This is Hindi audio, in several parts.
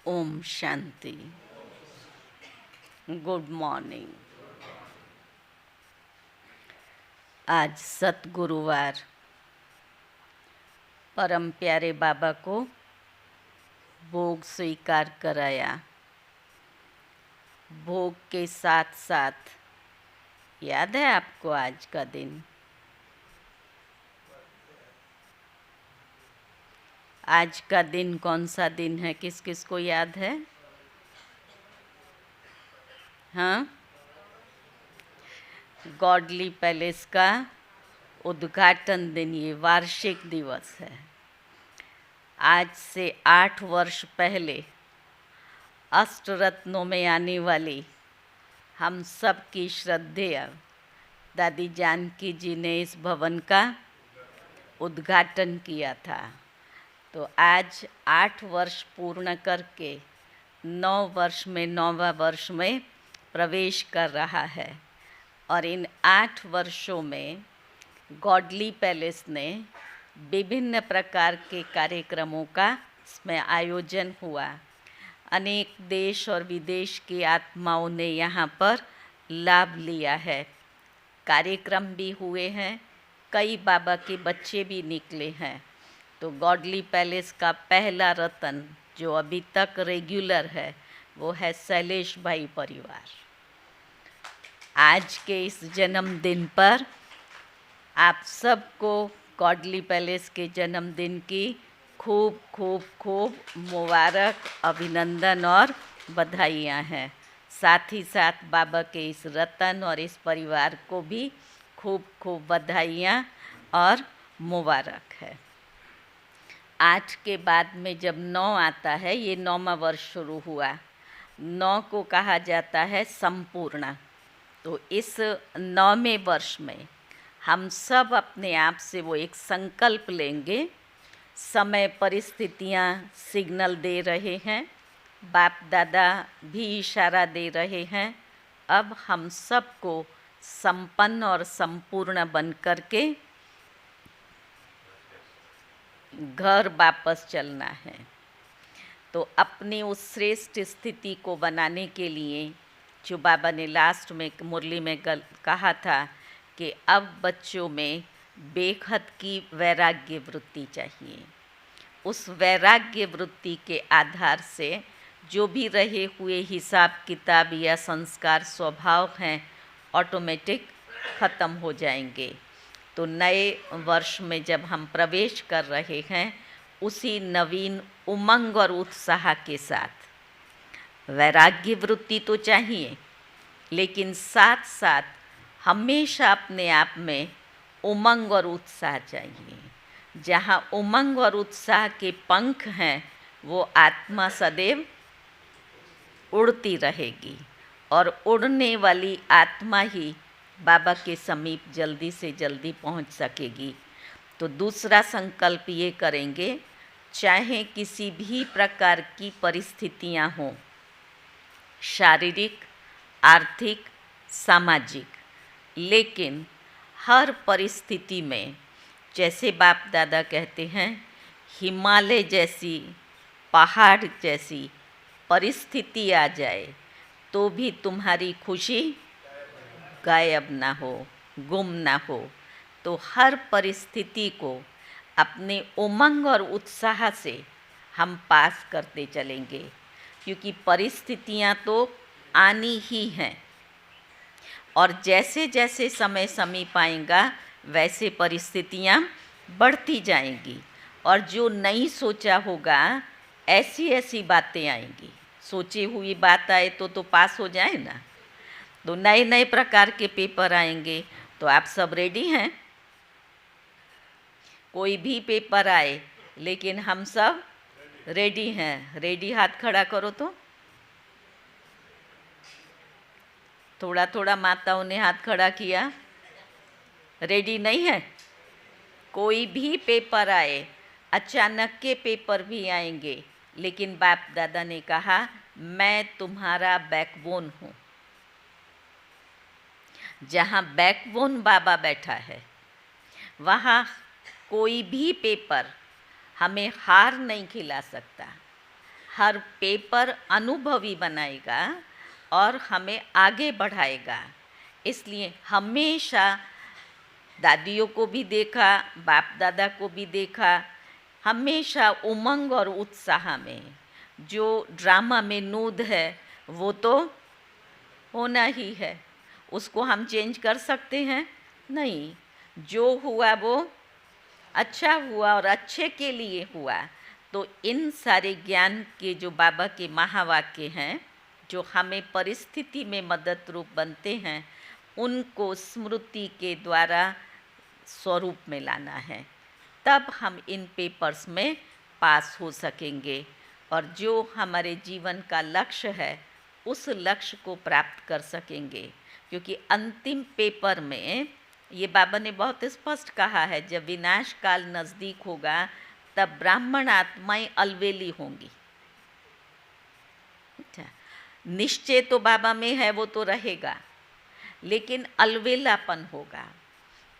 ओम शांति। Good morning. आज सतगुरुवार परम प्यारे बाबा को भोग स्वीकार कराया। भोग के साथ साथ याद है आपको आज का दिन? आज का दिन कौन सा दिन है? किस किस को याद है? हाँ, गॉडली पैलेस का उद्घाटन दिन, ये वार्षिक दिवस है। आज से 8 वर्ष पहले अष्टरत्नों में आने वाली हम सब की श्रद्धेय दादी जानकी जी ने इस भवन का उद्घाटन किया था। तो आज 8 वर्ष पूर्ण करके 9वां वर्ष में प्रवेश कर रहा है। और इन 8 वर्षों में गॉडली पैलेस ने विभिन्न प्रकार के कार्यक्रमों का इसमें आयोजन हुआ। अनेक देश और विदेश की आत्माओं ने यहाँ पर लाभ लिया है। कार्यक्रम भी हुए हैं, कई बाबा के बच्चे भी निकले हैं। तो गॉडली पैलेस का पहला रतन जो अभी तक रेगुलर है वो है शैलेश भाई परिवार। आज के इस जन्मदिन पर आप सबको गॉडली पैलेस के जन्मदिन की खूब खूब खूब मुबारक, अभिनंदन और बधाइयाँ हैं। साथ ही साथ बाबा के इस रतन और इस परिवार को भी खूब खूब बधाइयाँ और मुबारक है। 8 के बाद में जब 9 आता है, ये 9वां वर्ष शुरू हुआ। 9 को कहा जाता है संपूर्ण। तो इस 9वें वर्ष में हम सब अपने आप से वो एक संकल्प लेंगे। समय परिस्थितियाँ सिग्नल दे रहे हैं, बाप दादा भी इशारा दे रहे हैं। अब हम सबको संपन्न और संपूर्ण बन कर के घर वापस चलना है। तो अपनी उस श्रेष्ठ स्थिति को बनाने के लिए जो बाबा ने लास्ट में मुरली में कहा था कि अब बच्चों में बेखत की वैराग्य वृत्ति चाहिए। उस वैराग्य वृत्ति के आधार से जो भी रहे हुए हिसाब किताब या संस्कार स्वभाव हैं ऑटोमेटिक ख़त्म हो जाएंगे। तो नए वर्ष में जब हम प्रवेश कर रहे हैं, उसी नवीन उमंग और उत्साह के साथ वैराग्य वृत्ति तो चाहिए, लेकिन साथ साथ हमेशा अपने आप में उमंग और उत्साह चाहिए। जहाँ उमंग और उत्साह के पंख हैं, वो आत्मा सदैव उड़ती रहेगी और उड़ने वाली आत्मा ही बाबा के समीप जल्दी से जल्दी पहुंच सकेगी। तो दूसरा संकल्प ये करेंगे, चाहे किसी भी प्रकार की परिस्थितियां हों, शारीरिक, आर्थिक, सामाजिक, लेकिन हर परिस्थिति में जैसे बाप दादा कहते हैं, हिमालय जैसी, पहाड़ जैसी परिस्थिति आ जाए तो भी तुम्हारी खुशी गायब ना हो, गुम ना हो। तो हर परिस्थिति को अपने उमंग और उत्साह से हम पास करते चलेंगे, क्योंकि परिस्थितियां तो आनी ही हैं। और जैसे जैसे समय समीप आएगा वैसे परिस्थितियां बढ़ती जाएंगी। और जो नहीं सोचा होगा ऐसी ऐसी बातें आएंगी। सोची हुई बात आए तो पास हो जाए ना। तो नए नए प्रकार के पेपर आएंगे। तो आप सब रेडी हैं? कोई भी पेपर आए, लेकिन हम सब रेडी हैं। रेडी हाथ खड़ा करो। तो थोड़ा थोड़ा माताओं ने हाथ खड़ा किया। रेडी नहीं है? कोई भी पेपर आए, अचानक के पेपर भी आएंगे, लेकिन बाप दादा ने कहा मैं तुम्हारा बैकबोन हूँ। जहाँ बैकबोन बाबा बैठा है, वहाँ कोई भी पेपर हमें हार नहीं खिला सकता। हर पेपर अनुभवी बनाएगा और हमें आगे बढ़ाएगा। इसलिए हमेशा दादियों को भी देखा, बाप दादा को भी देखा, हमेशा उमंग और उत्साह में। जो ड्रामा में नूद है वो तो होना ही है, उसको हम चेंज कर सकते हैं नहीं। जो हुआ वो अच्छा हुआ और अच्छे के लिए हुआ। तो इन सारे ज्ञान के जो बाबा के महावाक्य हैं, जो हमें परिस्थिति में मदद रूप बनते हैं, उनको स्मृति के द्वारा स्वरूप में लाना है। तब हम इन पेपर्स में पास हो सकेंगे और जो हमारे जीवन का लक्ष्य है उस लक्ष्य को प्राप्त कर सकेंगे। क्योंकि अंतिम पेपर में ये बाबा ने बहुत स्पष्ट कहा है, जब विनाश काल नज़दीक होगा तब ब्राह्मण आत्माएं अलवेली होंगी। अच्छा, निश्चय तो बाबा में है, वो तो रहेगा, लेकिन अलवेलापन होगा।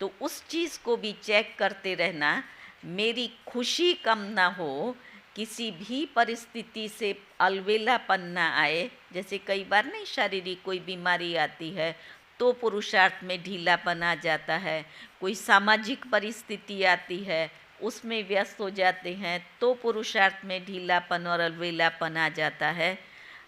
तो उस चीज़ को भी चेक करते रहना, मेरी खुशी कम ना हो, किसी भी परिस्थिति से अलवेलापन ना आए। जैसे कई बार नहीं, शारीरिक कोई बीमारी आती है तो पुरुषार्थ में ढीलापन आ जाता है, कोई सामाजिक परिस्थिति आती है उसमें व्यस्त हो जाते हैं तो पुरुषार्थ में ढीलापन और अलवेलापन आ जाता है।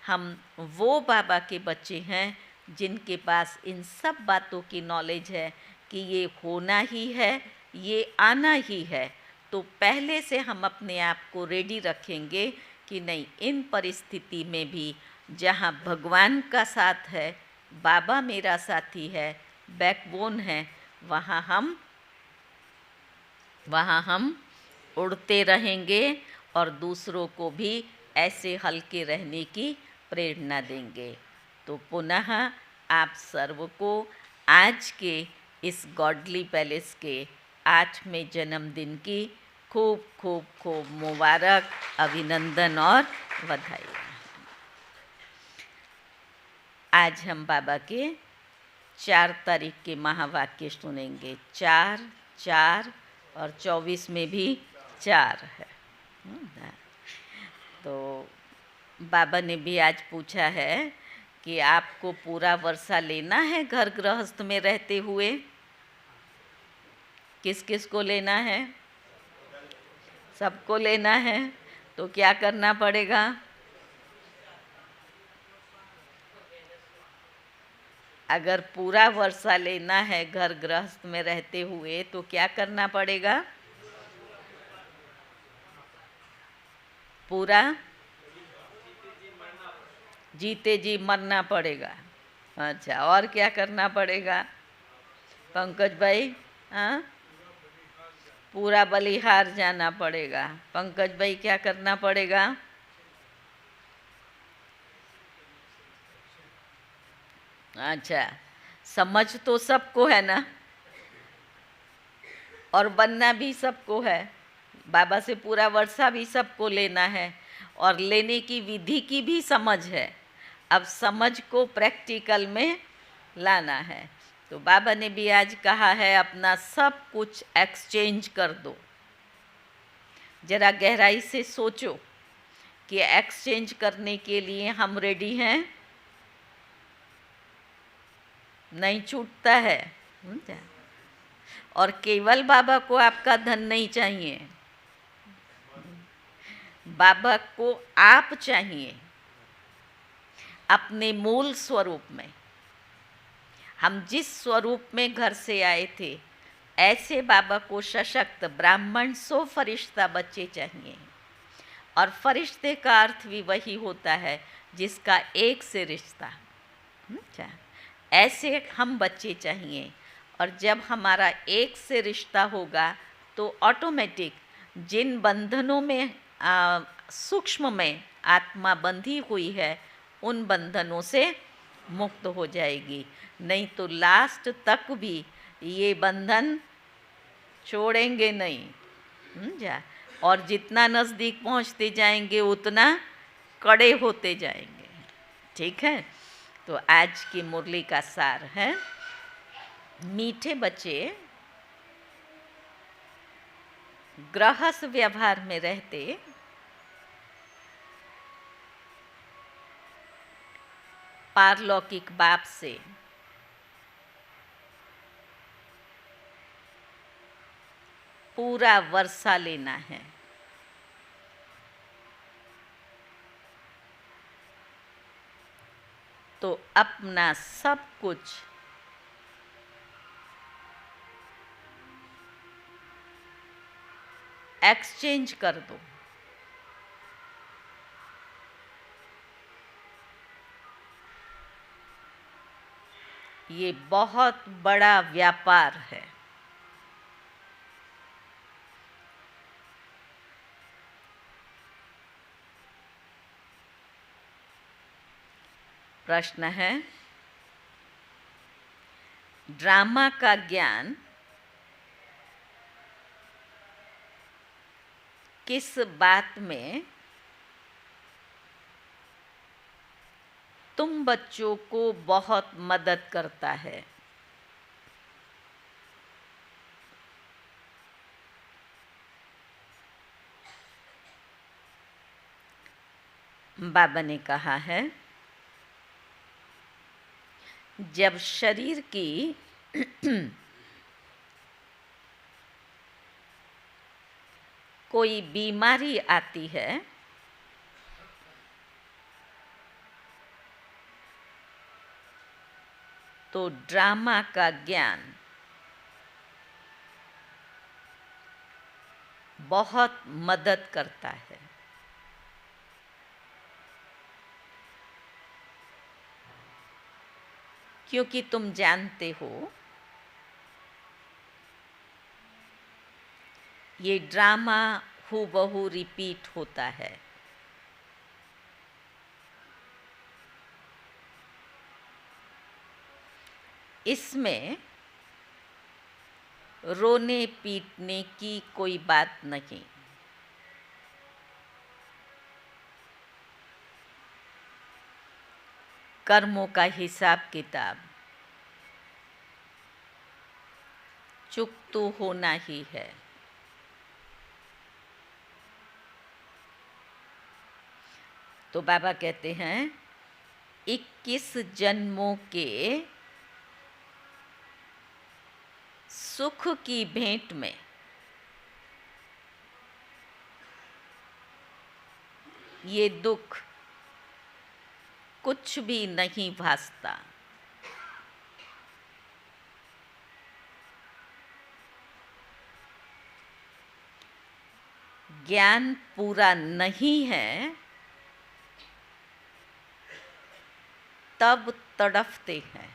हम वो बाबा के बच्चे हैं जिनके पास इन सब बातों की नॉलेज है कि ये होना ही है, ये आना ही है। तो पहले से हम अपने आप को रेडी रखेंगे कि नहीं, इन परिस्थिति में भी जहाँ भगवान का साथ है, बाबा मेरा साथी है, बैकबोन है, वहाँ हम उड़ते रहेंगे और दूसरों को भी ऐसे हल्के रहने की प्रेरणा देंगे। तो पुनः आप सर्व को आज के इस गॉडली पैलेस के 8वें जन्मदिन की खूब खूब खूब मुबारक, अभिनंदन और बधाई। आज हम बाबा के 4 तारीख के महावाक्य सुनेंगे। 4, 4 और 24 में भी 4 है। तो बाबा ने भी आज पूछा है कि आपको पूरा वर्षा लेना है घर गृहस्थ में रहते हुए? किस किस को लेना है? सबको लेना है। तो क्या करना पड़ेगा? अगर पूरा वर्षा लेना है घर गृहस्थ में रहते हुए तो क्या करना पड़ेगा? पूरा जीते जी मरना पड़ेगा। अच्छा, और क्या करना पड़ेगा पंकज भाई? हाँ, पूरा बलिहार जाना पड़ेगा। पंकज भाई क्या करना पड़ेगा? अच्छा, समझ तो सबको है ना, और बनना भी सबको है। बाबा से पूरा वर्षा भी सबको लेना है और लेने की विधि की भी समझ है। अब समझ को प्रैक्टिकल में लाना है। तो बाबा ने भी आज कहा है, अपना सब कुछ एक्सचेंज कर दो। जरा गहराई से सोचो कि एक्सचेंज करने के लिए हम रेडी हैं? नहीं छूटता है। और केवल बाबा को आपका धन नहीं चाहिए, बाबा को आप चाहिए अपने मूल स्वरूप में। हम जिस स्वरूप में घर से आए थे, ऐसे बाबा को सशक्त ब्राह्मण सो फरिश्ता बच्चे चाहिए। और फरिश्ते का अर्थ भी वही होता है जिसका एक से रिश्ता। ऐसे हम बच्चे चाहिए। और जब हमारा एक से रिश्ता होगा तो ऑटोमेटिक जिन बंधनों में सूक्ष्म में आत्मा बंधी हुई है, उन बंधनों से मुक्त हो जाएगी। नहीं तो लास्ट तक भी ये बंधन छोड़ेंगे नहीं। और जितना नज़दीक पहुंचते जाएंगे उतना कड़े होते जाएंगे। ठीक है। तो आज की मुरली का सार है, मीठे बच्चे गृहस्थ व्यवहार में रहते पारलौकिक बाप से पूरा वर्षा लेना है। तो अपना सब कुछ एक्सचेंज कर दो। ये बहुत बड़ा व्यापार है। प्रश्न है, ड्रामा का ज्ञान किस बात में तुम बच्चों को बहुत मदद करता है? बाबा ने कहा है, जब शरीर की कोई बीमारी आती है तो ड्रामा का ज्ञान बहुत मदद करता है। क्योंकि तुम जानते हो ये ड्रामा हूबहू रिपीट होता है। इसमें रोने पीटने की कोई बात नहीं। कर्मों का हिसाब किताब चुक तो होना ही है। तो बाबा कहते हैं 21 जन्मों के सुख की भेंट में ये दुख कुछ भी नहीं भासता। ज्ञान पूरा नहीं है तब तड़फते हैं।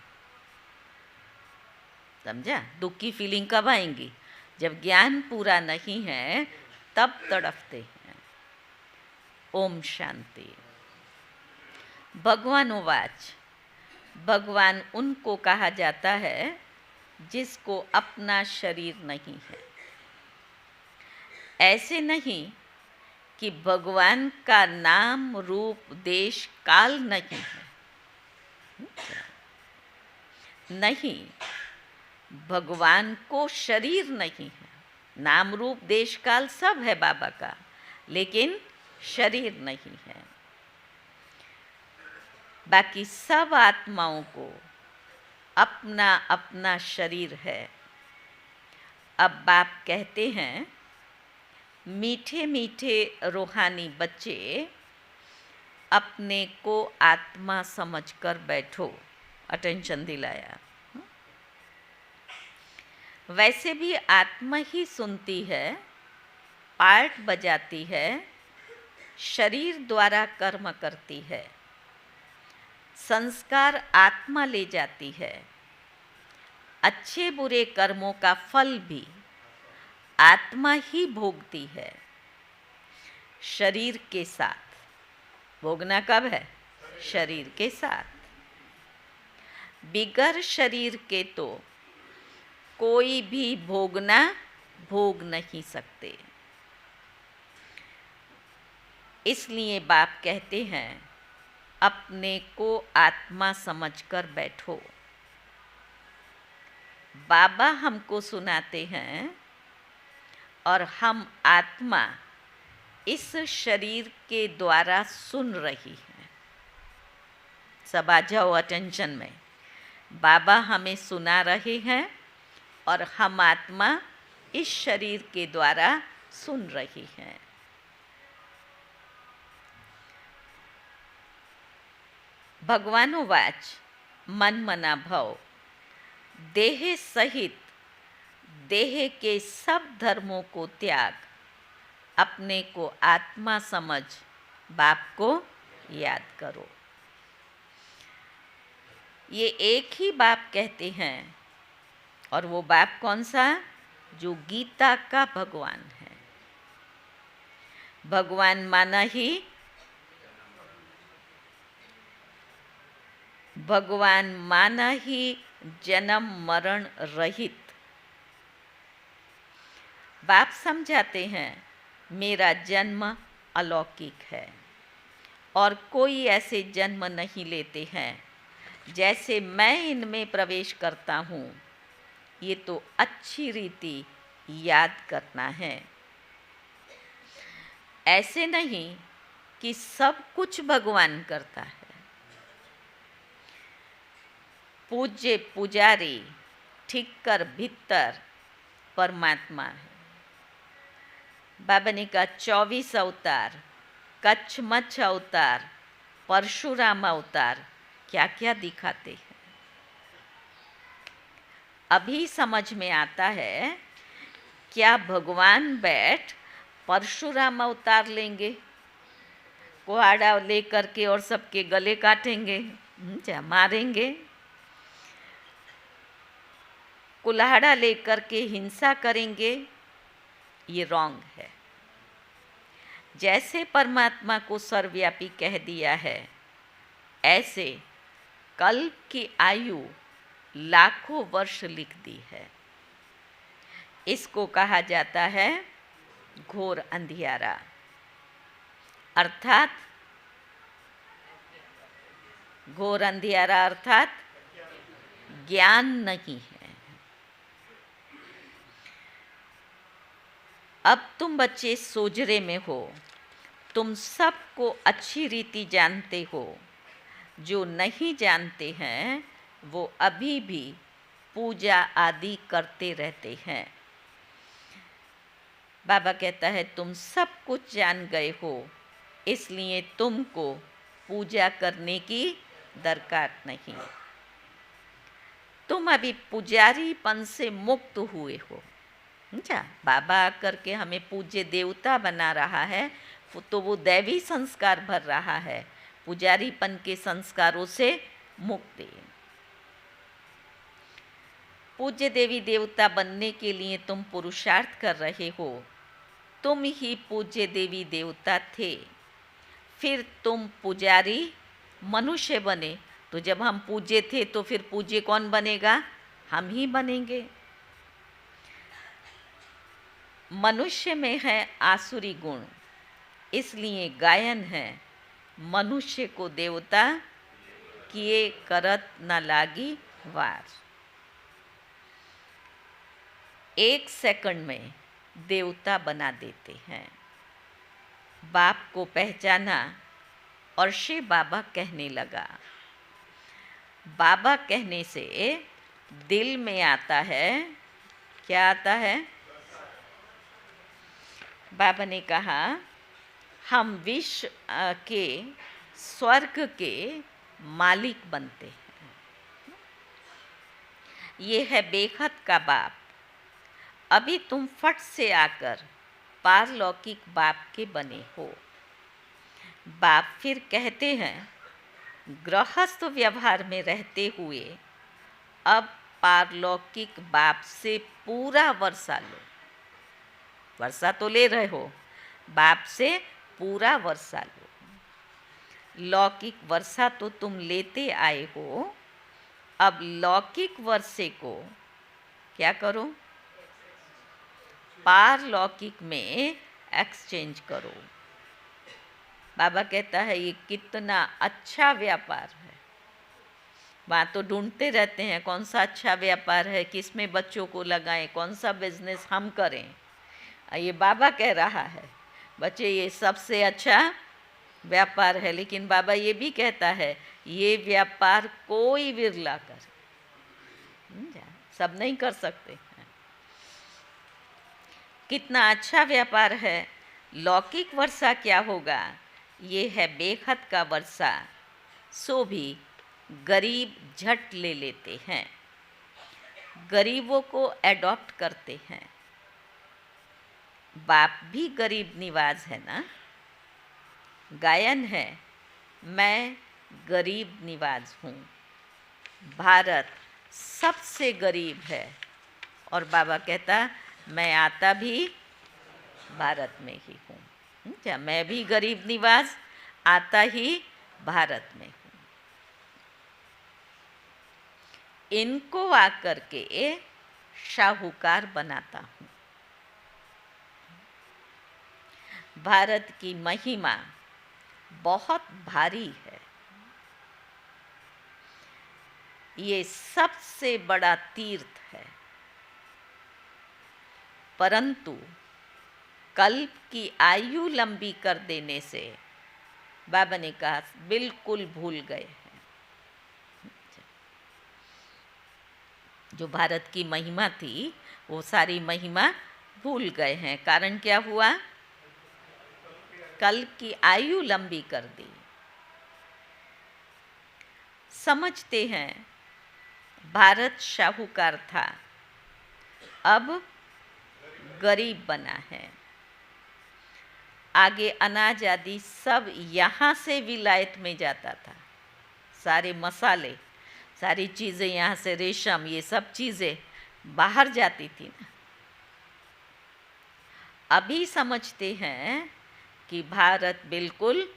समझा? दुख की फीलिंग कब आएंगी? जब ज्ञान पूरा नहीं है तब तड़फते हैं। ओम शांति। भगवान उवाच, भगवान उनको कहा जाता है जिसको अपना शरीर नहीं है। ऐसे नहीं कि भगवान का नाम रूप देश काल नहीं है। नहीं, भगवान को शरीर नहीं है। नाम रूप देश काल सब है बाबा का, लेकिन शरीर नहीं है। बाकी सब आत्माओं को अपना अपना शरीर है। अब बाप कहते हैं, मीठे मीठे रूहानी बच्चे अपने को आत्मा समझकर बैठो। अटेंशन दिलाया। वैसे भी आत्मा ही सुनती है, पार्ट बजाती है, शरीर द्वारा कर्म करती है, संस्कार आत्मा ले जाती है। अच्छे बुरे कर्मों का फल भी आत्मा ही भोगती है, शरीर के साथ। भोगना कब है? शरीर के साथ। बिगर शरीर के तो कोई भी भोगना भोग नहीं सकते। इसलिए बाप कहते हैं, अपने को आत्मा समझकर बैठो। बाबा हमको सुनाते हैं और हम आत्मा इस शरीर के द्वारा सुन रही हैं। सब आ जाओ अटेंशन में। बाबा हमें सुना रहे हैं और हम आत्मा इस शरीर के द्वारा सुन रही हैं। भगवानुवाच मन मना भव, देह सहित देह के सब धर्मों को त्याग, अपने को आत्मा समझ बाप को याद करो। ये एक ही बाप कहते हैं, और वो बाप कौन सा? जो गीता का भगवान है। भगवान माना ही जन्म मरण रहित। बाप समझाते हैं मेरा जन्म अलौकिक है और कोई ऐसे जन्म नहीं लेते हैं जैसे मैं इनमें प्रवेश करता हूँ। ये तो अच्छी रीति याद करना है। ऐसे नहीं कि सब कुछ भगवान करता है। पूज्य पुजारी ठीक कर भीतर परमात्मा है। बाबा ने कहा 24 अवतार, कच्छ मच्छ अवतार, परशुराम अवतार क्या क्या दिखाते हैं। अभी समझ में आता है क्या भगवान बैठ परशुराम अवतार लेंगे, कुहाड़ा लेकर के और सबके गले काटेंगे, मारेंगे, कुल्हाड़ा लेकर के हिंसा करेंगे? ये रॉन्ग है। जैसे परमात्मा को सर्वव्यापी कह दिया है, ऐसे कल्प की आयु लाखों वर्ष लिख दी है। इसको कहा जाता है घोर अंधियारा, अर्थात घोर अंधियारा अर्थात ज्ञान नहीं है। अब तुम बच्चे सोजरे में हो, तुम सबको अच्छी रीति जानते हो। जो नहीं जानते हैं वो अभी भी पूजा आदि करते रहते हैं। बाबा कहता है तुम सब कुछ जान गए हो, इसलिए तुमको पूजा करने की दरकार नहीं। तुम अभी पुजारीपन से मुक्त हुए हो। अच्छा, बाबा आकर के हमें पूज्य देवता बना रहा है तो वो दैवी संस्कार भर रहा है, पुजारीपन के संस्कारों से मुक्ति। पूज्य देवी देवता बनने के लिए तुम पुरुषार्थ कर रहे हो। तुम ही पूज्य देवी देवता थे, फिर तुम पुजारी मनुष्य बने। तो जब हम पूज्य थे तो फिर पूज्य कौन बनेगा? हम ही बनेंगे। मनुष्य में है आसुरी गुण, इसलिए गायन है मनुष्य को देवता किए करत न लागी वार। 1 सेकंड में देवता बना देते हैं। बाप को पहचाना और शिव बाबा कहने लगा। बाबा कहने से दिल में आता है, क्या आता है? बाबा ने कहा हम विश्व के स्वर्ग के मालिक बनते हैं। ये है बेखत का बाप। अभी तुम फट से आकर पारलौकिक बाप के बने हो। बाप फिर कहते हैं गृहस्थ व्यवहार में रहते हुए अब पारलौकिक बाप से पूरा वर्षा लो। वर्षा तो ले रहे हो, बाप से पूरा वर्षा लो। लौकिक वर्षा तो तुम लेते आए हो, अब लौकिक वर्षे को क्या करो? पारलौकिक में एक्सचेंज करो। बाबा कहता है ये कितना अच्छा व्यापार है। वहाँ तो ढूंढते रहते हैं कौन सा अच्छा व्यापार है, किसमें बच्चों को लगाएं, कौन सा बिजनेस हम करें। ये बाबा कह रहा है बच्चे ये सबसे अच्छा व्यापार है, लेकिन बाबा ये भी कहता है ये व्यापार कोई विरला करे, सब नहीं कर सकते। कितना अच्छा व्यापार है। लौकिक वर्षा क्या होगा, ये है बेखत का वर्षा, सो भी गरीब झट ले लेते हैं, गरीबों को एडॉप्ट करते हैं। बाप भी गरीब निवाज है ना, गायन है मैं गरीब निवाज हूँ, भारत सबसे गरीब है। और बाबा कहता मैं आता भी भारत में ही हूँ, क्या मैं भी गरीब निवाज आता ही भारत में हूँ। इनको आकर के शाहूकार बनाता हूँ। भारत की महिमा बहुत भारी है, ये सबसे बड़ा तीर्थ है, परंतु कल्प की आयु लंबी कर देने से बाबा ने कहा बिल्कुल भूल गए हैं। जो भारत की महिमा थी वो सारी महिमा भूल गए हैं। कारण क्या हुआ, कल्प की आयु लंबी कर दी। समझते हैं भारत शाहूकार था, अब गरीब बना है। आगे अनाज आदि सब यहाँ से विलायत में जाता था, सारे मसाले सारी चीज़ें यहाँ से, रेशम ये सब चीज़ें बाहर जाती थी ना। अभी समझते हैं कि भारत बिल्कुल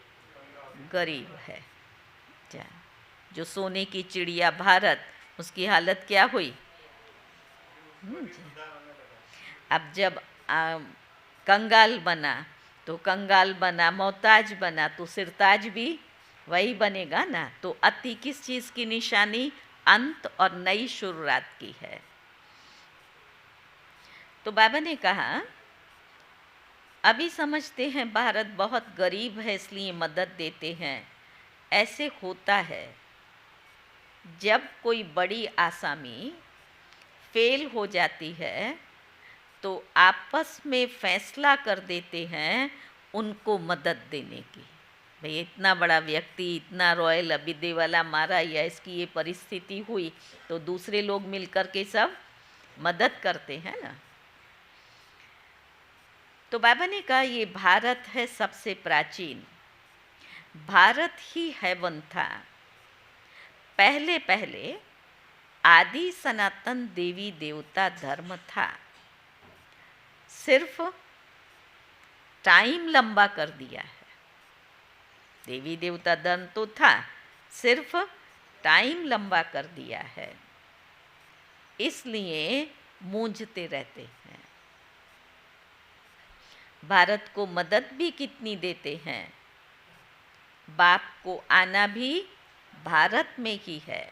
गरीब है। जो सोने की चिड़िया भारत, उसकी हालत क्या हुई। अब जब कंगाल बना तो कंगाल बना, मोहताज बना तो सिरताज भी वही बनेगा ना। तो अति किस चीज़ की निशानी, अंत और नई शुरुआत की है। तो बाबा ने कहा अभी समझते हैं भारत बहुत गरीब है इसलिए मदद देते हैं। ऐसे होता है जब कोई बड़ी आसामी फेल हो जाती है तो आपस में फैसला कर देते हैं उनको मदद देने की। भाई इतना बड़ा व्यक्ति, इतना रॉयल अबिदे वाला मारा या इसकी ये परिस्थिति हुई तो दूसरे लोग मिलकर के सब मदद करते हैं ना। तो बाबा ने कहा ये भारत है सबसे प्राचीन, भारत ही हेवन था। पहले पहले आदि सनातन देवी देवता धर्म था, सिर्फ टाइम लंबा कर दिया है। देवी देवता धर्म तो था, सिर्फ टाइम लंबा कर दिया है, इसलिए मूंझते रहते हैं। भारत को मदद भी कितनी देते हैं, बाप को आना भी भारत में ही है।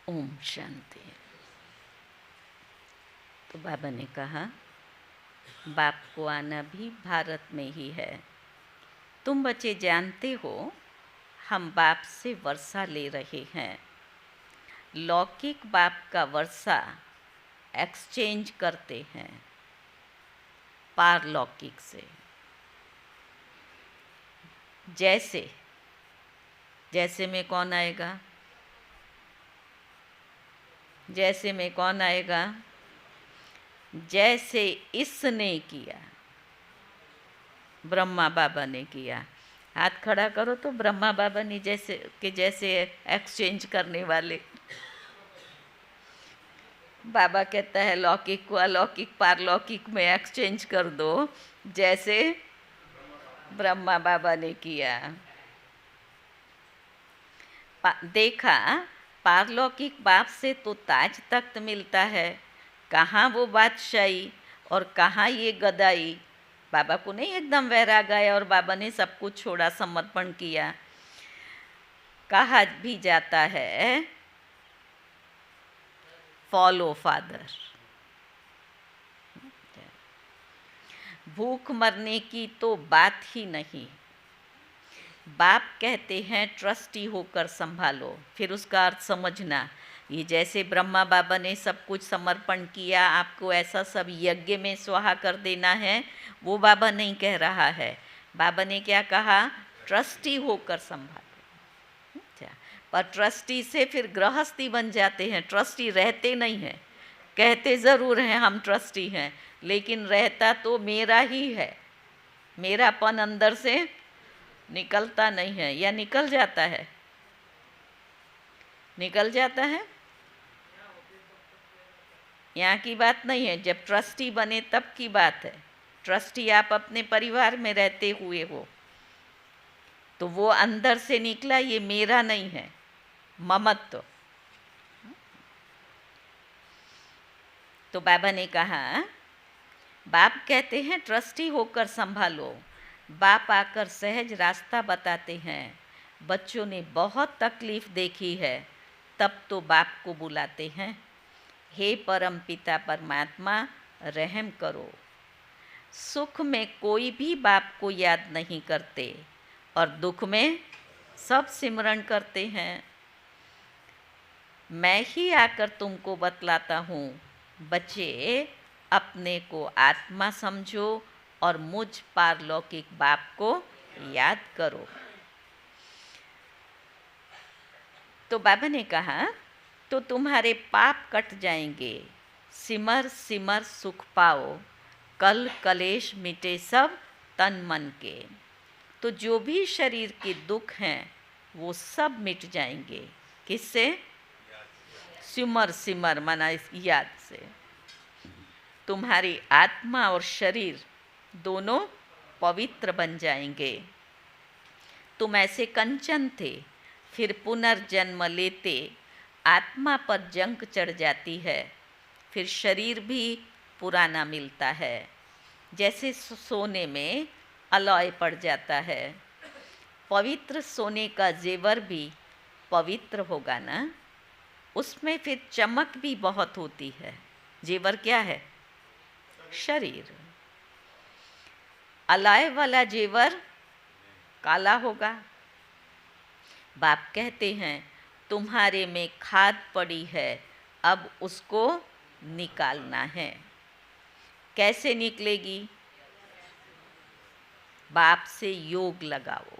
ओम शांति। तो बाबा ने कहा, बाप को आना भी भारत में ही है। तुम बच्चे जानते हो, हम बाप से वर्षा ले रहे हैं। लौकिक बाप का वर्षा एक्सचेंज करते हैं पारलौकिक से। जैसे में कौन आएगा? जैसे में कौन आएगा? जैसे इसने किया, ब्रह्मा बाबा ने किया। हाथ खड़ा करो तो ब्रह्मा बाबा ने जैसे एक्सचेंज करने वाले। बाबा कहता है लौकिक को अलौकिक पारलौकिक में एक्सचेंज कर दो, जैसे ब्रह्मा बाबा ने किया। देखा, पारलौकिक बाप से तो ताज तख्त मिलता है, कहाँ वो बादशाही और कहाँ ये गदाई। बाबा को नहीं एकदम वैराग आया और बाबा ने सब कुछ छोड़ा, समर्पण किया। कहा भी जाता है फॉलो फादर। भूख मरने की तो बात ही नहीं। बाप कहते हैं ट्रस्टी होकर संभालो। फिर उसका अर्थ समझना, ये जैसे ब्रह्मा बाबा ने सब कुछ समर्पण किया, आपको ऐसा सब यज्ञ में स्वाहा कर देना है, वो बाबा नहीं कह रहा है। बाबा ने क्या कहा? ट्रस्टी होकर संभालो। पर ट्रस्टी से फिर गृहस्थी बन जाते हैं, ट्रस्टी रहते नहीं हैं। कहते ज़रूर हैं हम ट्रस्टी हैं, लेकिन रहता तो मेरा ही है। मेरापन अंदर से निकलता नहीं है, या निकल जाता है? निकल जाता है। यहाँ की बात नहीं है, जब ट्रस्टी बने तब की बात है। ट्रस्टी आप अपने परिवार में रहते हुए हो, तो वो अंदर से निकला, ये मेरा नहीं है, ममत्व। तो बाबा ने कहा, बाप कहते हैं ट्रस्टी होकर संभालो। बाप आकर सहज रास्ता बताते हैं। बच्चों ने बहुत तकलीफ़ देखी है, तब तो बाप को बुलाते हैं, हे परम पिता परमात्मा रहम करो। सुख में कोई भी बाप को याद नहीं करते और दुख में सब सिमरन करते हैं। मैं ही आकर तुमको बतलाता हूँ, बच्चे अपने को आत्मा समझो और मुझ पारलौकिक बाप को याद करो। तो बाबा ने कहा, तो तुम्हारे पाप कट जाएंगे, सिमर सिमर सुख पाओ, कल कलेश मिटे सब तन मन के। तो जो भी शरीर के दुख हैं वो सब मिट जाएंगे। किससे? सिमर सिमर माना इस याद से। तुम्हारी आत्मा और शरीर दोनों पवित्र बन जाएंगे। तुम ऐसे कंचन थे, फिर पुनर्जन्म लेते आत्मा पर जंग चढ़ जाती है, फिर शरीर भी पुराना मिलता है। जैसे सोने में अलॉय पड़ जाता है, पवित्र सोने का जेवर भी पवित्र होगा ना, उसमें फिर चमक भी बहुत होती है। जेवर क्या है? शरीर। अलॉय वाला जेवर काला होगा। बाप कहते हैं तुम्हारे में खाद पड़ी है, अब उसको निकालना है। कैसे निकलेगी? बाप से योग लगाओ।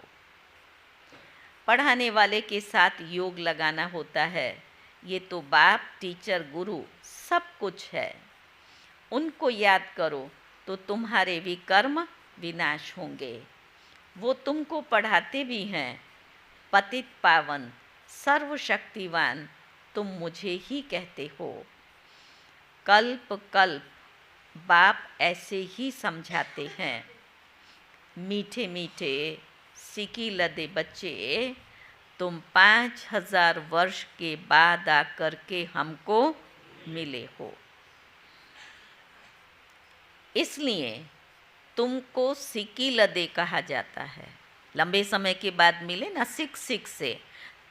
पढ़ाने वाले के साथ योग लगाना होता है। ये तो बाप, टीचर, गुरु सब कुछ है। उनको याद करो तो तुम्हारे विकर्म विनाश होंगे। वो तुमको पढ़ाते भी हैं। पतित पावन सर्वशक्तिवान तुम मुझे ही कहते हो। कल्प कल्प बाप ऐसे ही समझाते हैं। मीठे मीठे सिकी लदे बच्चे, तुम 5000 वर्ष के बाद आकर के हमको मिले हो, इसलिए तुमको सिकी लदे कहा जाता है। लंबे समय के बाद मिले ना, सिक से,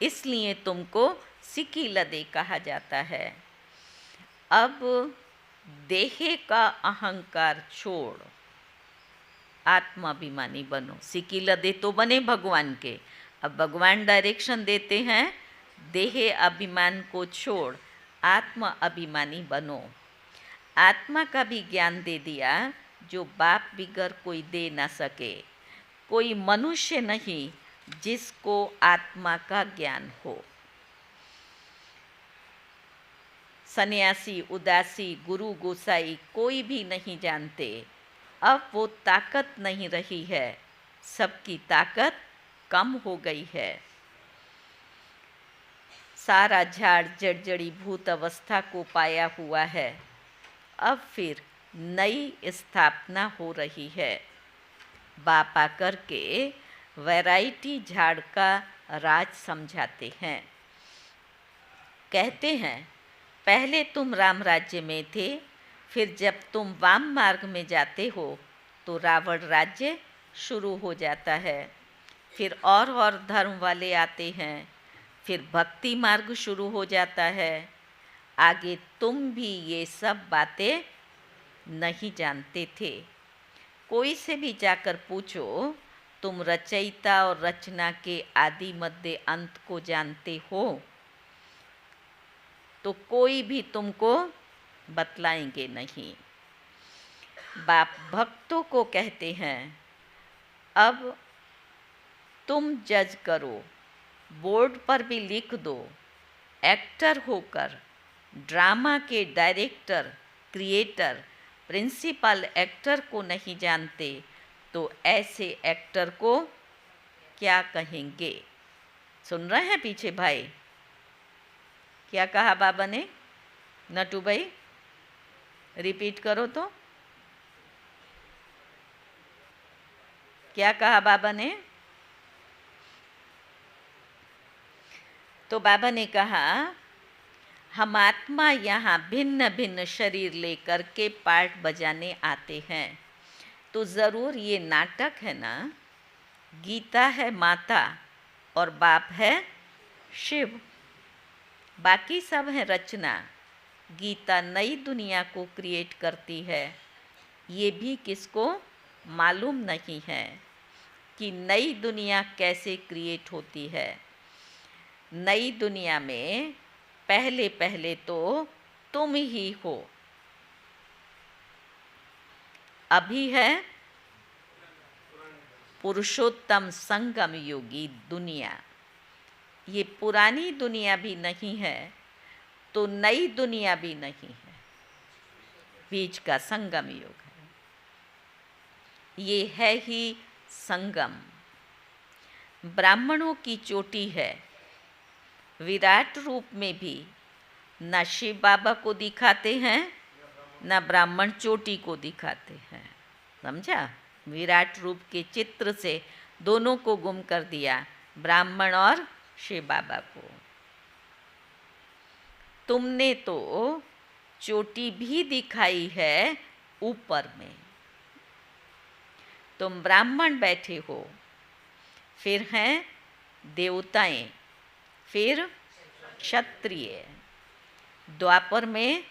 इसलिए तुमको सिकी लदे कहा जाता है। अब देहे का अहंकार छोड़ आत्माभिमानी बनो। सिकी लदे तो बने भगवान के, अब भगवान डायरेक्शन देते हैं, देहे अभिमान को छोड़ आत्मा अभिमानी बनो। आत्मा का भी ज्ञान दे दिया जो बाप बिगर कोई दे ना सके। कोई मनुष्य नहीं जिसको आत्मा का ज्ञान हो। सन्यासी, उदासी, गुरु, गोसाई कोई भी नहीं जानते। अब वो ताकत नहीं रही है, सबकी ताकत कम हो गई है। सारा झाड़ जड़जड़ी भूत अवस्था को पाया हुआ है। अब फिर नई स्थापना हो रही है। बाप आकर के वैरायटी झाड़ का राज समझाते हैं। कहते हैं पहले तुम राम राज्य में थे, फिर जब तुम वाम मार्ग में जाते हो तो रावण राज्य शुरू हो जाता है। फिर और धर्म वाले आते हैं, फिर भक्ति मार्ग शुरू हो जाता है। आगे तुम भी ये सब बातें नहीं जानते थे। कोई से भी जाकर पूछो तुम रचयिता और रचना के आदि मध्य अंत को जानते हो, तो कोई भी तुमको बतलाएंगे नहीं। बाप भक्तों को कहते हैं अब तुम जज करो, बोर्ड पर भी लिख दो। एक्टर होकर ड्रामा के डायरेक्टर, क्रिएटर, प्रिंसिपल एक्टर को नहीं जानते तो ऐसे एक्टर को क्या कहेंगे? सुन रहे हैं पीछे भाई? क्या कहा बाबा ने? नटू भाई रिपीट करो तो। क्या कहा बाबा ने? तो बाबा ने कहा हम आत्मा यहाँ भिन्न भिन्न शरीर लेकर के पार्ट बजाने आते हैं, तो ज़रूर ये नाटक है ना। गीता है माता और बाप है शिव, बाकी सब है रचना। गीता नई दुनिया को क्रिएट करती है, ये भी किसको मालूम नहीं है कि नई दुनिया कैसे क्रिएट होती है। नई दुनिया में पहले पहले तो तुम ही हो। अभी है पुरुषोत्तम संगम योगी दुनिया। ये पुरानी दुनिया भी नहीं है तो नई दुनिया भी नहीं है, बीच का संगम युग है। ये है ही संगम। ब्राह्मणों की चोटी है। विराट रूप में भी न शिव बाबा को दिखाते हैं न ब्राह्मण चोटी को दिखाते हैं। समझा? विराट रूप के चित्र से दोनों को गुम कर दिया, ब्राह्मण और शिव बाबा को। तुमने तो चोटी भी दिखाई है ऊपर में। तुम ब्राह्मण बैठे हो, फिर हैं देवताएं, फिर क्षत्रिय, द्वापर में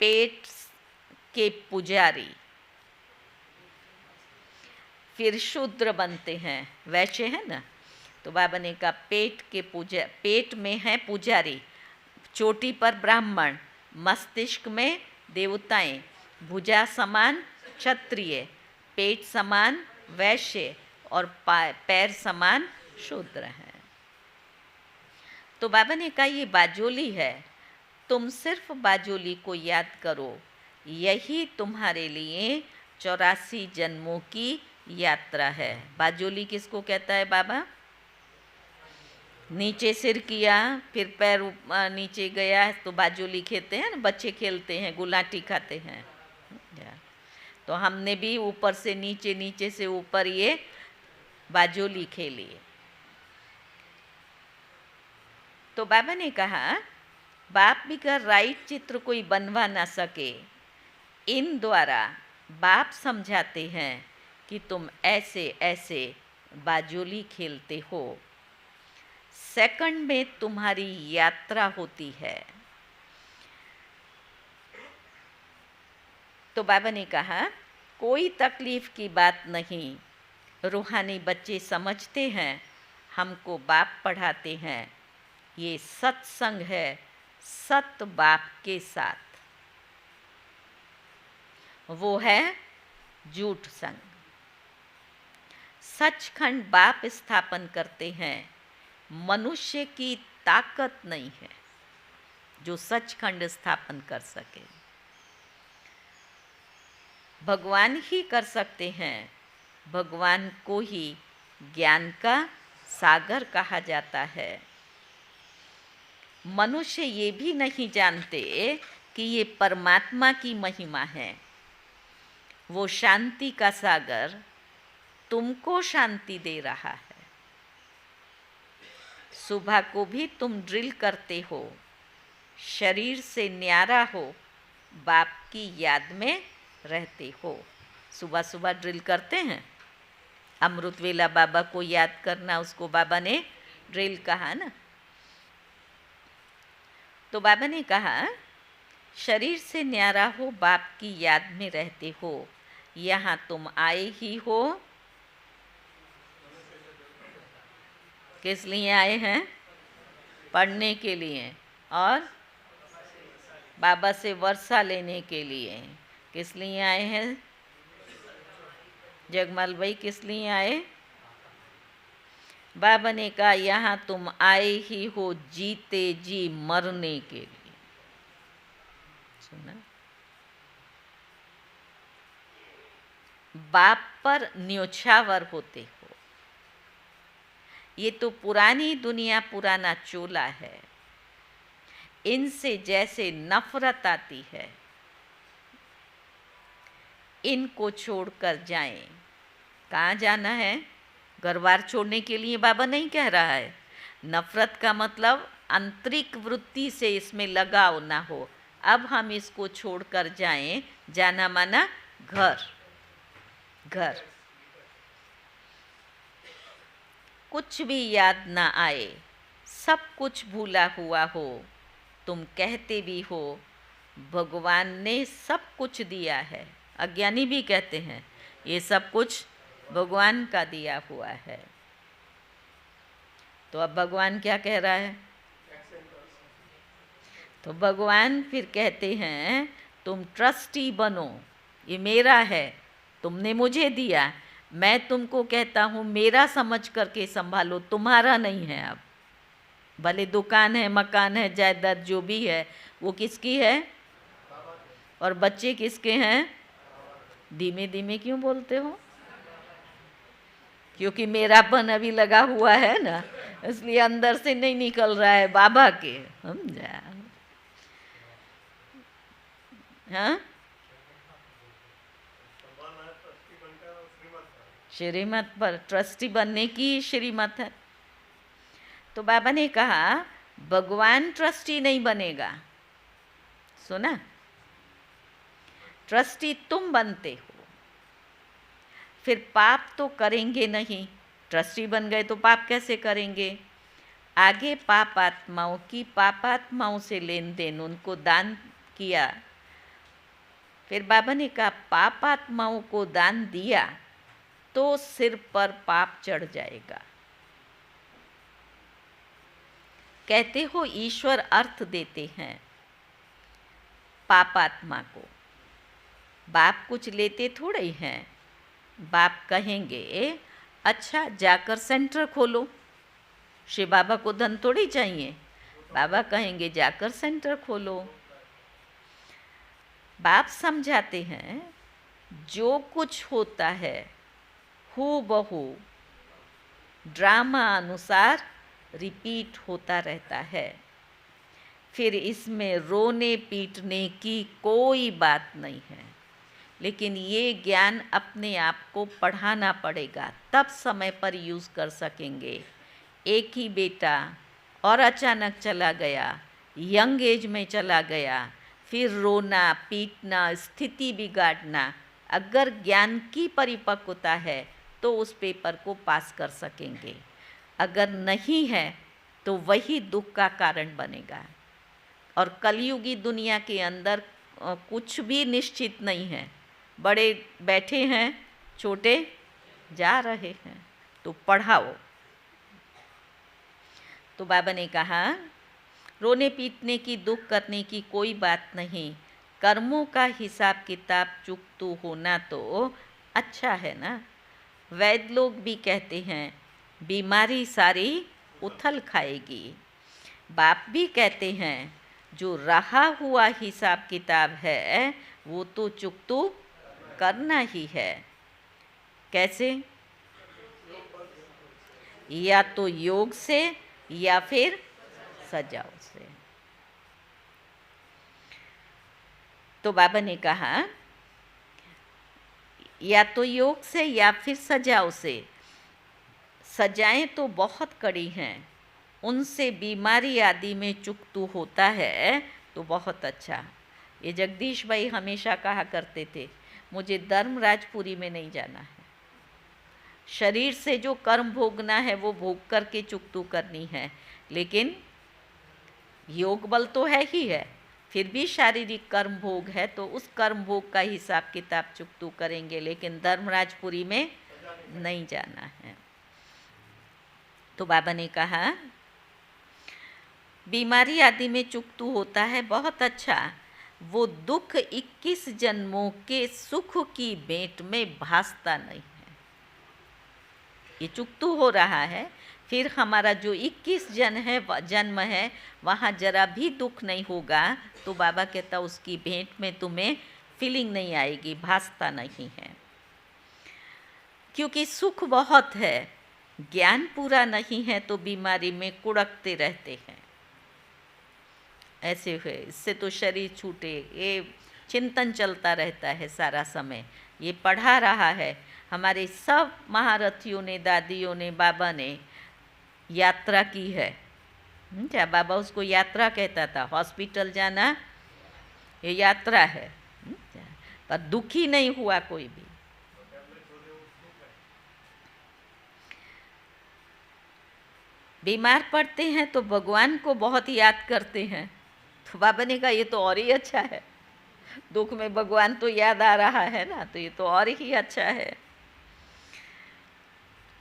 पेट के पुजारी, फिर शूद्र बनते हैं। वैसे है ना, तो बाबा ने कहा पेट में है पुजारी, चोटी पर ब्राह्मण, मस्तिष्क में देवताएं, भुजा समान क्षत्रिय, पेट समान वैश्य, और पैर समान शूद्र हैं। तो बाबा ने कहा ये बाजोली है, तुम सिर्फ बाजोली को याद करो, यही तुम्हारे लिए 84 जन्मों की यात्रा है। बाजोली किसको कहता है बाबा? नीचे सिर किया, फिर पैर नीचे गया तो बाजोली खेलते हैं ना, बच्चे खेलते हैं, गुलाटी खाते हैं। तो हमने भी ऊपर से नीचे, नीचे से ऊपर ये बाजोली खेली। तो बाबा ने कहा बाप भी कर राइट चित्र कोई बनवा ना सके, इन द्वारा बाप समझाते हैं कि तुम ऐसे ऐसे बाजोली खेलते हो, सेकंड में तुम्हारी यात्रा होती है। तो बाबा ने कहा कोई तकलीफ की बात नहीं, रूहानी बच्चे समझते हैं, हमको बाप पढ़ाते हैं, ये सत्संग है सत बाप के साथ, वो है झूठ संग। सचखंड बाप स्थापन करते हैं, मनुष्य की ताकत नहीं है जो सचखंड स्थापन कर सके, भगवान ही कर सकते हैं। भगवान को ही ज्ञान का सागर कहा जाता है। मनुष्य ये भी नहीं जानते कि ये परमात्मा की महिमा है। वो शांति का सागर तुमको शांति दे रहा है। सुबह को भी तुम ड्रिल करते हो, शरीर से न्यारा हो, बाप की याद में रहते हो। सुबह सुबह ड्रिल करते हैं, अमृत वेला बाबा को याद करना, उसको बाबा ने ड्रिल कहा ना। तो बाबा ने कहा शरीर से न्यारा हो, बाप की याद में रहते हो, यहाँ तुम आए ही हो, किस लिए आए हैं? पढ़ने के लिए और बाबा से वर्षा लेने के लिए। किस लिए आए हैं जगमाल भाई, किस लिए आए? बाबा ने कहा यहाँ तुम आए ही हो जीते जी मरने के लिए। सुना? बाप पर न्योछावर होते हो। ये तो पुरानी दुनिया, पुराना चोला है, इनसे जैसे नफरत आती है, इनको छोड़कर जाएं। कहाँ जाना है? घर बार छोड़ने के लिए बाबा नहीं कह रहा है। नफरत का मतलब आंतरिक वृत्ति से इसमें लगाव ना हो। अब हम इसको छोड़कर जाएं, जाना माना घर। घर कुछ भी याद ना आए, सब कुछ भूला हुआ हो, तुम कहते भी हो भगवान ने सब कुछ दिया है। अज्ञानी भी कहते हैं ये सब कुछ भगवान का दिया हुआ है। तो अब भगवान क्या कह रहा है? तो भगवान फिर कहते हैं तुम ट्रस्टी बनो, ये मेरा है, तुमने मुझे दिया, मैं तुमको कहता हूँ मेरा समझ करके संभालो, तुम्हारा नहीं है। अब भले दुकान है, मकान है, जायदाद जो भी है वो किसकी है? और बच्चे किसके हैं? धीमे धीमे क्यों बोलते हो? क्योंकि मेरापन अभी लगा हुआ है ना, इसलिए अंदर से नहीं निकल रहा है बाबा के। समझा? हाँ, श्रीमत पर ट्रस्टी बनने की श्रीमत है। तो बाबा ने कहा भगवान ट्रस्टी नहीं बनेगा। सुना? ट्रस्टी तुम बनते हो। फिर पाप तो करेंगे नहीं, ट्रस्टी बन गए तो पाप कैसे करेंगे? आगे पाप आत्माओं की, पापात्माओं से लेन देन, उनको दान किया। फिर बाबा ने कहा पाप आत्माओं को दान दिया तो सिर पर पाप चढ़ जाएगा। कहते हो ईश्वर अर्थ देते हैं पापात्मा को, बाप कुछ लेते थोड़े हैं। बाप कहेंगे अच्छा, जाकर सेंटर खोलो। श्री बाबा को धन थोड़ी चाहिए, बाबा कहेंगे जाकर सेंटर खोलो। बाप समझाते हैं जो कुछ होता है हूबहू ड्रामा अनुसार रिपीट होता रहता है, फिर इसमें रोने पीटने की कोई बात नहीं है। लेकिन ये ज्ञान अपने आप को पढ़ाना पड़ेगा, तब समय पर यूज़ कर सकेंगे। एक ही बेटा और अचानक चला गया, यंग एज में चला गया, फिर रोना पीटना, स्थिति बिगाड़ना, अगर ज्ञान की परिपक्वता है तो उस पेपर को पास कर सकेंगे। अगर नहीं है तो वही दुख का कारण बनेगा। और कलयुगी दुनिया के अंदर कुछ भी निश्चित नहीं है। बड़े बैठे हैं, छोटे जा रहे हैं, तो पढ़ाओ। तो बाबा ने कहा रोने पीटने की, दुख करने की कोई बात नहीं, कर्मों का हिसाब किताब चुकतू होना तो अच्छा है ना। वैद्य लोग भी कहते हैं बीमारी सारी उथल खाएगी। बाप भी कहते हैं जो रहा हुआ हिसाब किताब है वो तो चुकतू करना ही है। कैसे? या तो योग से या फिर सजाओ से। तो बाबा ने कहा या तो योग से या फिर सजाओ से। सजाएं तो बहुत कड़ी हैं, उनसे बीमारी आदि में चुकतू होता है तो बहुत अच्छा। ये जगदीश भाई हमेशा कहा करते थे मुझे धर्मराजपुरी में नहीं जाना है। शरीर से जो कर्म भोगना है वो भोग करके चुकतू करनी है, लेकिन योग बल तो है ही है, फिर भी शारीरिक कर्म भोग है तो उस कर्म भोग का हिसाब किताब चुकतू करेंगे, लेकिन धर्मराजपुरी में नहीं जाना है। तो बाबा ने कहा बीमारी आदि में चुकतू होता है, बहुत अच्छा। वो दुख 21 जन्मों के सुख की भेंट में भासता नहीं है। ये चुकतू हो रहा है, फिर हमारा जो 21 जन्म है वहाँ जरा भी दुख नहीं होगा, तो बाबा कहता उसकी भेंट में तुम्हें फीलिंग नहीं आएगी, भासता नहीं है। क्योंकि सुख बहुत है, ज्ञान पूरा नहीं है तो बीमारी में कुड़कते रहते हैं। ऐसे हुए, इससे तो शरीर छूटे, ये चिंतन चलता रहता है सारा समय। ये पढ़ा रहा है, हमारे सब महारथियों ने, दादियों ने, बाबा ने यात्रा की है। क्या बाबा उसको यात्रा कहता था? हॉस्पिटल जाना ये यात्रा है, पर दुखी नहीं हुआ कोई भी। बीमार पड़ते हैं तो भगवान को बहुत याद करते हैं। तो बाबा ने कहा ये तो और ही अच्छा है, दुख में भगवान तो याद आ रहा है ना, तो ये तो और ही अच्छा है।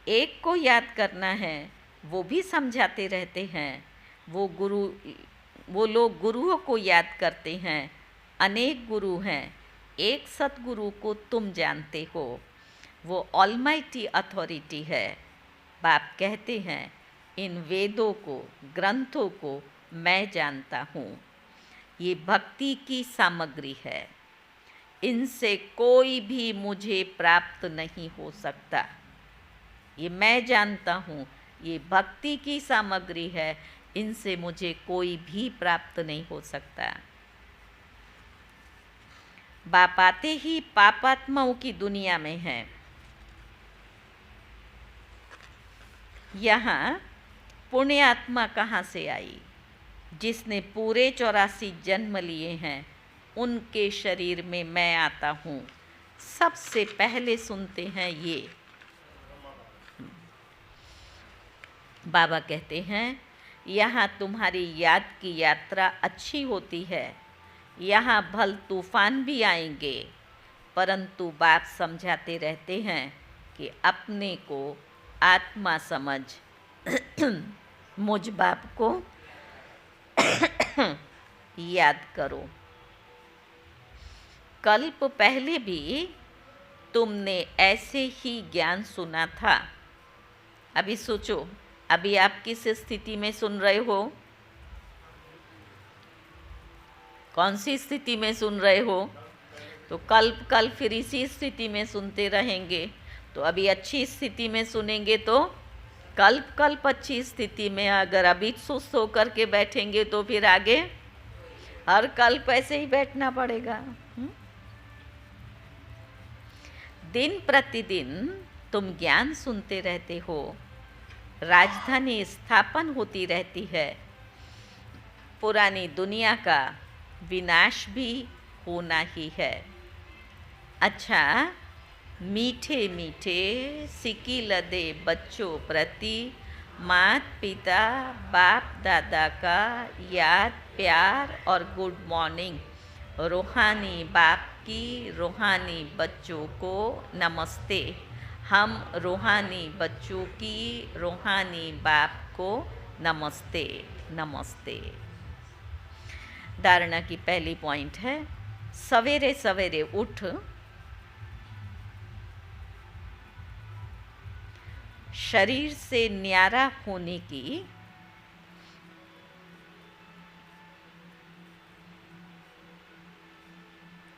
एक को याद करना है, वो भी समझाते रहते हैं। वो लोग गुरुओं को याद करते हैं। अनेक गुरु हैं, एक सतगुरु को तुम जानते हो, वो ऑलमाइटी अथॉरिटी है। बाप कहते हैं इन वेदों को, ग्रंथों को मैं जानता हूँ, ये भक्ति की सामग्री है, इनसे कोई भी मुझे प्राप्त नहीं हो सकता। ये मैं जानता हूँ, ये भक्ति की सामग्री है, इनसे मुझे कोई भी प्राप्त नहीं हो सकता। बाप आते ही पापात्माओं की दुनिया में हैं। यहाँ पुण्यात्मा कहाँ से आई? जिसने पूरे 84 जन्म लिए हैं, उनके शरीर में मैं आता हूँ। सबसे पहले सुनते हैं ये। बाबा कहते हैं यहाँ तुम्हारी याद की यात्रा अच्छी होती है, यहाँ भल तूफान भी आएंगे, परंतु बाप समझाते रहते हैं कि अपने को आत्मा समझ मुझ बाप को याद करो। कल्प पहले भी तुमने ऐसे ही ज्ञान सुना था, अभी सोचो, अभी आप किस स्थिति में सुन रहे हो? कौन सी स्थिति में सुन रहे हो? तो कल फिर इसी स्थिति में सुनते रहेंगे। तो अभी अच्छी स्थिति में सुनेंगे तो कल अच्छी स्थिति में, अगर अभी सुस्त होकर के बैठेंगे तो फिर आगे हर कल ऐसे ही बैठना पड़ेगा। दिन प्रतिदिन तुम ज्ञान सुनते रहते हो, राजधानी स्थापन होती रहती है, पुरानी दुनिया का विनाश भी होना ही है। अच्छा, मीठे मीठे सिक्की लदे बच्चों प्रति माता पिता बाप दादा का याद प्यार और गुड मॉर्निंग। रूहानी बाप की रूहानी बच्चों को नमस्ते। हम रूहानी बच्चों की रूहानी बाप को नमस्ते नमस्ते। धारणा की पहली पॉइंट है, सवेरे सवेरे उठ शरीर से न्यारा होने की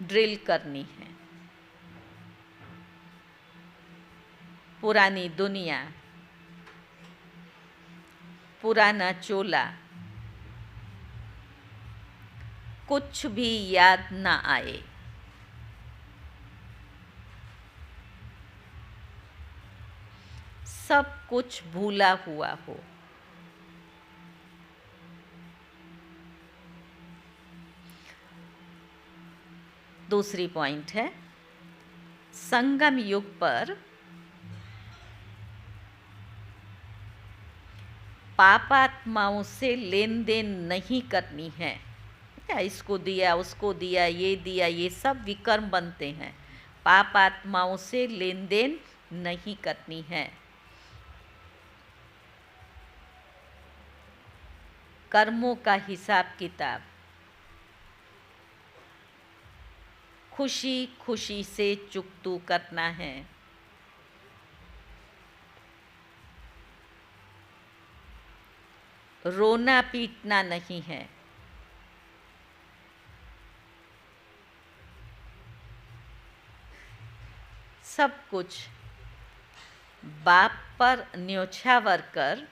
ड्रिल करनी है। पुरानी दुनिया, पुराना चोला, कुछ भी याद ना आए। सब कुछ भूला हुआ हो। दूसरी पॉइंट है, संगम युग पर पापात्माओं से लेन देन नहीं करनी है। क्या इसको दिया उसको दिया ये सब विकर्म बनते हैं। पापात्माओं से लेन देन नहीं करनी है। कर्मों का हिसाब किताब खुशी खुशी से चुकतू करना है। रोना पीटना नहीं है। सब कुछ बाप पर न्योछावर कर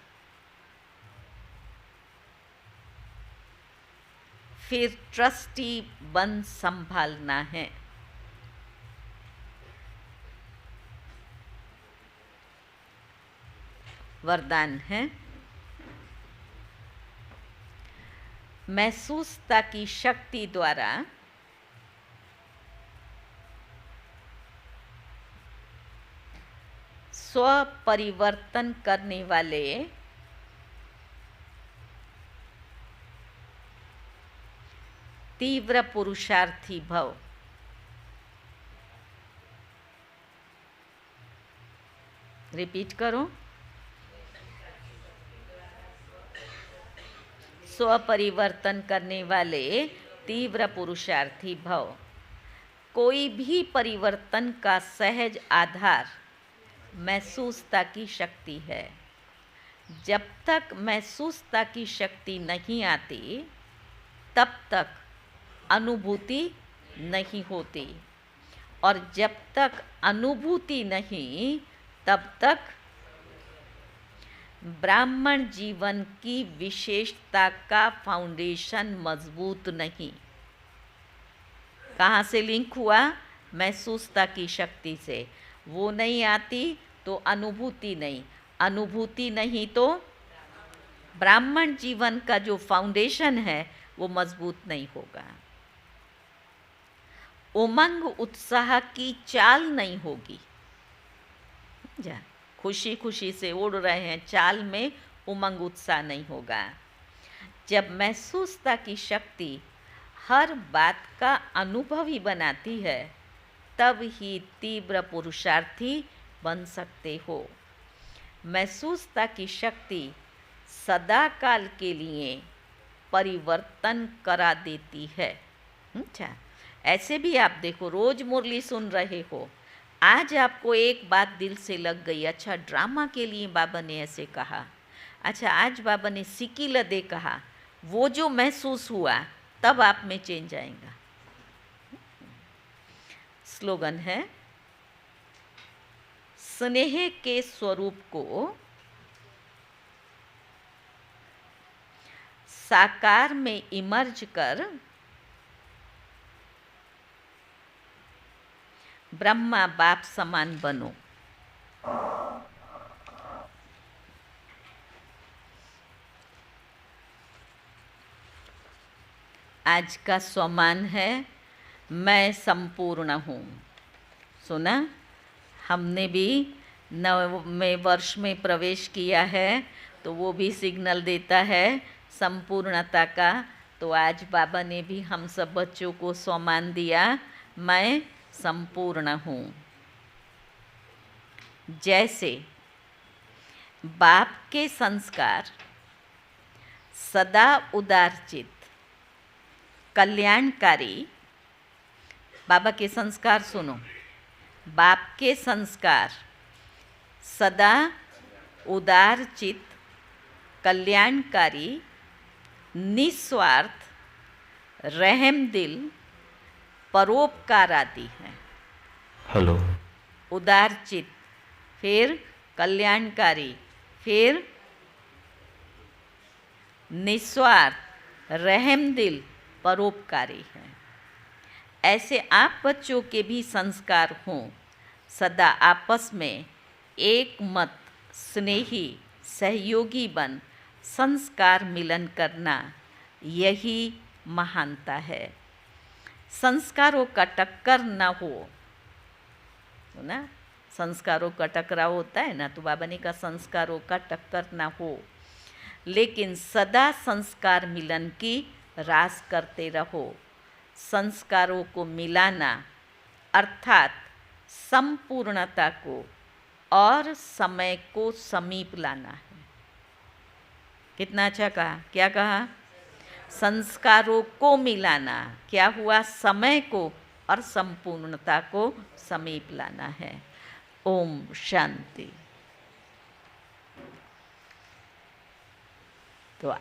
फिर ट्रस्टी बन संभालना है। वरदान है, महसूसता की शक्ति द्वारा स्व परिवर्तन करने वाले तीव्र पुरुषार्थी भव। रिपीट करो, स्व परिवर्तन करने वाले तीव्र पुरुषार्थी भव। कोई भी परिवर्तन का सहज आधार महसूसता की शक्ति है। जब तक महसूसता की शक्ति नहीं आती तब तक अनुभूति नहीं होती, और जब तक अनुभूति नहीं तब तक ब्राह्मण जीवन की विशेषता का फाउंडेशन मजबूत नहीं। कहाँ से लिंक हुआ? महसूसता की शक्ति से। वो नहीं आती तो अनुभूति नहीं, अनुभूति नहीं तो ब्राह्मण जीवन का जो फाउंडेशन है वो मजबूत नहीं होगा। उमंग उत्साह की चाल नहीं होगी। जा खुशी खुशी से उड़ रहे हैं, चाल में उमंग उत्साह नहीं होगा। जब महसूसता की शक्ति हर बात का अनुभवी बनाती है तब ही तीव्र पुरुषार्थी बन सकते हो। महसूसता की शक्ति सदा काल के लिए परिवर्तन करा देती है। अच्छा, ऐसे भी आप देखो, रोज मुरली सुन रहे हो, आज आपको एक बात दिल से लग गई, अच्छा ड्रामा के लिए बाबा ने ऐसे कहा, अच्छा आज बाबा ने सिकिलदे कहा, वो जो महसूस हुआ तब आप में चेंज आएगा। स्लोगन है, स्नेह के स्वरूप को साकार में इमर्ज कर ब्रह्मा बाप समान बनो। आज का स्वमान है, मैं संपूर्ण हूँ। सुना? हमने भी 9वें वर्ष में प्रवेश किया है तो वो भी सिग्नल देता है संपूर्णता का। तो आज बाबा ने भी हम सब बच्चों को स्वमान दिया, मैं संपूर्ण हूँ। जैसे बाप के संस्कार सदा उदारचित कल्याणकारी, बाबा के संस्कार सुनो, बाप के संस्कार सदा उदारचित कल्याणकारी, निस्वार्थ, रहम दिल, परोपकार आदि है। हेलो। उदारचित, फिर कल्याणकारी, फिर निस्वार्थ, रहम दिल, परोपकारी है। ऐसे आप बच्चों के भी संस्कार हों, सदा आपस में एक मत, स्नेही, सहयोगी बन संस्कार मिलन करना, यही महानता है। संस्कारों का टक्कर ना हो ना, संस्कारों का टकराव होता है ना, तो बाबा ने कहा संस्कारों का टक्कर ना हो, लेकिन सदा संस्कार मिलन की रास करते रहो। संस्कारों को मिलाना अर्थात संपूर्णता को और समय को समीप लाना है। कितना अच्छा कहा, क्या कहा? संस्कारों को मिलाना, क्या हुआ? समय को और संपूर्णता को समीप लाना है। ओम शांति।